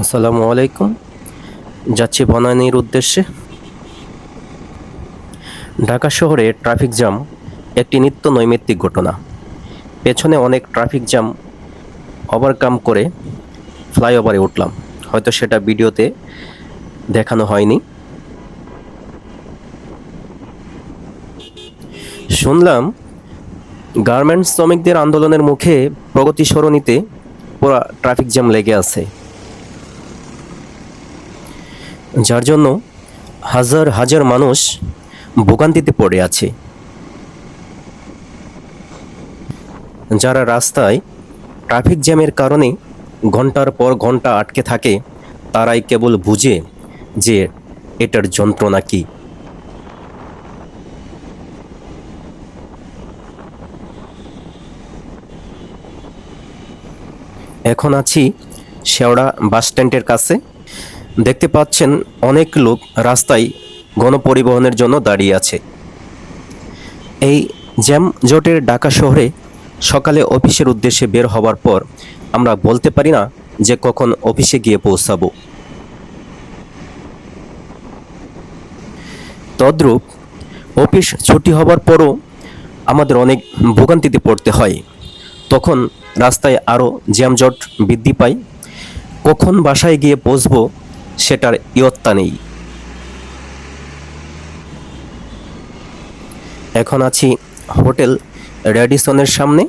আসসালামু আলাইকুম। যাচ্ছি বনানীর উদ্দেশ্যে। ঢাকা শহরে ট্রাফিক জ্যাম একটি নিত্য নৈমিত্তিক ঘটনা। পেছনে অনেক ট্রাফিক জ্যাম ওভারকাম করে ফ্লাইওভারে উঠলাম। হয়তো সেটা ভিডিওতে দেখানো হয়নি। শুনলাম গার্মেন্টস শ্রমিকদের আন্দোলনের মুখে প্রগতি সরণিতে পুরা ট্রাফিক জ্যাম লেগে আছে, যার জন্য হাজার হাজার মানুষ ভোগান্তিতে পড়ে আছে। যারা রাস্তায় ট্রাফিক জ্যামের কারণে ঘন্টার পর ঘন্টা আটকে থাকে, তারাই কেবল বুঝে যে এটার যন্ত্রণা কী। এখন আছি শেওড়া বাস স্ট্যান্ডের কাছে। দেখতে পাচ্ছেন অনেক লোক রাস্তায় গণপরিবহনের জন্য দাঁড়িয়ে আছে। এই জ্যাম জটের ঢাকা শহরে সকালে অফিসের উদ্দেশ্যে বের হওয়ার পর আমরা বলতে পারি না যে কখন অফিসে গিয়ে পৌঁছাবো। তদ্রূপ অফিস ছুটি হবার পরও আমাদের অনেক ভোগান্তিতে পড়তে হয়। তখন রাস্তায় আরও জ্যামজট বৃদ্ধি পায়। কখন বাসায় গিয়ে পৌঁছবো সেটার ইয়ত্তা নেই। এখন আছি হোটেল র্যাডিসনের সামনে।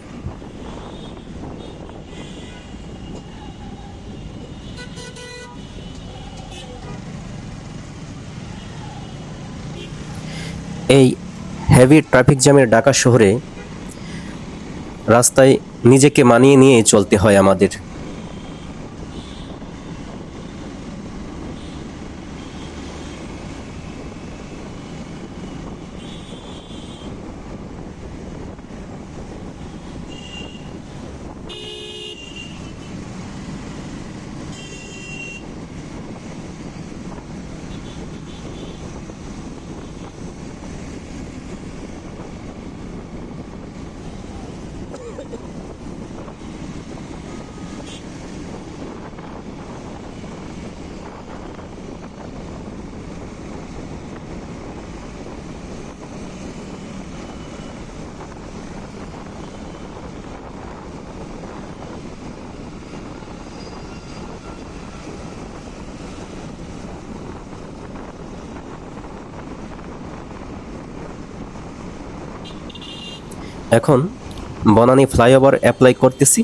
এই হেভি ট্রাফিক জ্যামের ঢাকা শহরে রাস্তায় নিজেকে মানিয়ে নিয়ে চলতে হয় আমাদের। এখন বনানী ফ্লাইওভার অ্যাপ্লাই করতেছি।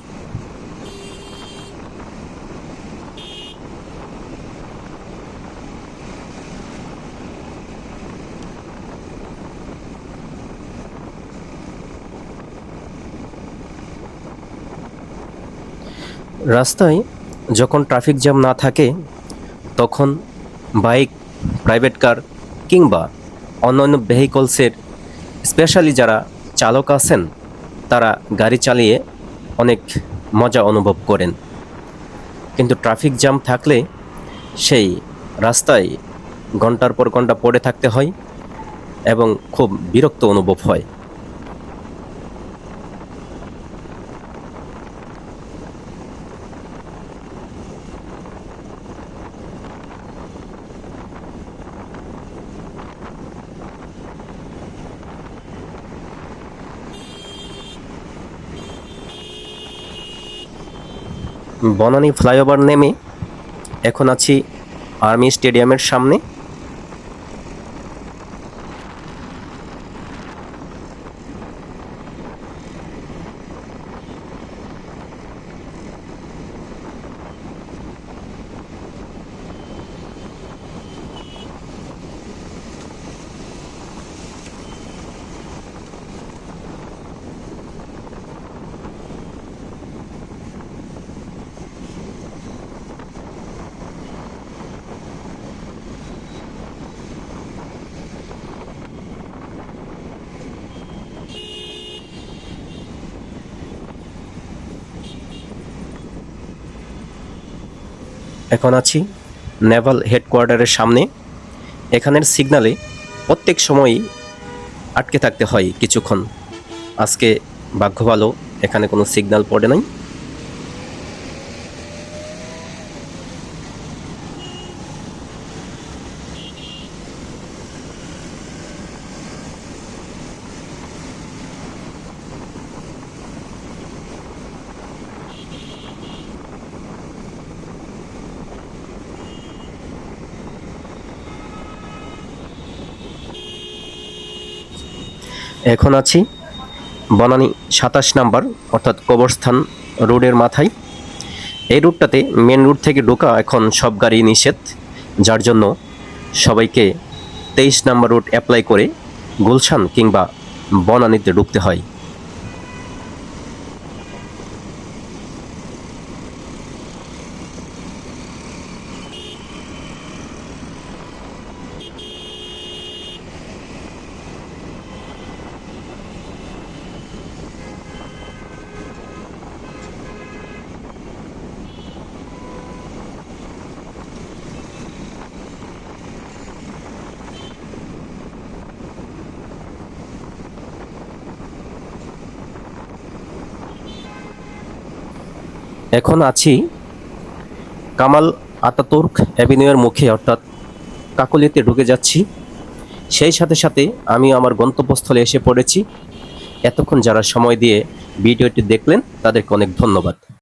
রাস্তায় যখন ট্রাফিক জ্যাম না থাকে তখন বাইক, প্রাইভেট কার কিংবা অন্যান্য ভেহিকলসের স্পেশালি যারা চালক আছেন তারা গাড়ি চালিয়ে অনেক মজা অনুভব করেন। কিন্তু ট্রাফিক জ্যাম থাকলে সেই রাস্তায় ঘন্টার পর ঘন্টা পড়ে থাকতে হয় এবং খুব বিরক্ত অনুভব হয়। বনানী ফ্লাইওভার নেমে এখন আছি আর্মি স্টেডিয়ামের সামনে। এখন আছি নেভাল হেডকোয়ার্টারের সামনে। এখানের সিগনালে প্রত্যেক সময়ই আটকে থাকতে হয় কিছুক্ষণ। আজকে ভাগ্য ভালো, এখানে কোনো সিগন্যাল পড়ে নাই। এখন আছি বনানী 27 নাম্বার অর্থাৎ কবরস্থান রোডের মাথায়। এই রুটটাতে মেন রুট থেকে ঢোকা এখন সব গাড়ি নিষেধ, যার জন্য সবাইকে 23 নাম্বার রুট অ্যাপ্লাই করে গুলশান কিংবা বনানীতে ঢুকতে হয়। এখন আছি কামাল আতাতুর্ক অ্যাভিনিউয়ের মুখে অর্থাৎ কাকলিতে ঢুকে যাচ্ছি। সেই সাথে সাথে আমি আমার গন্তব্যস্থলে এসে পড়েছি। এতক্ষণ যারা সময় দিয়ে ভিডিওটি দেখলেন তাদেরকে অনেক ধন্যবাদ।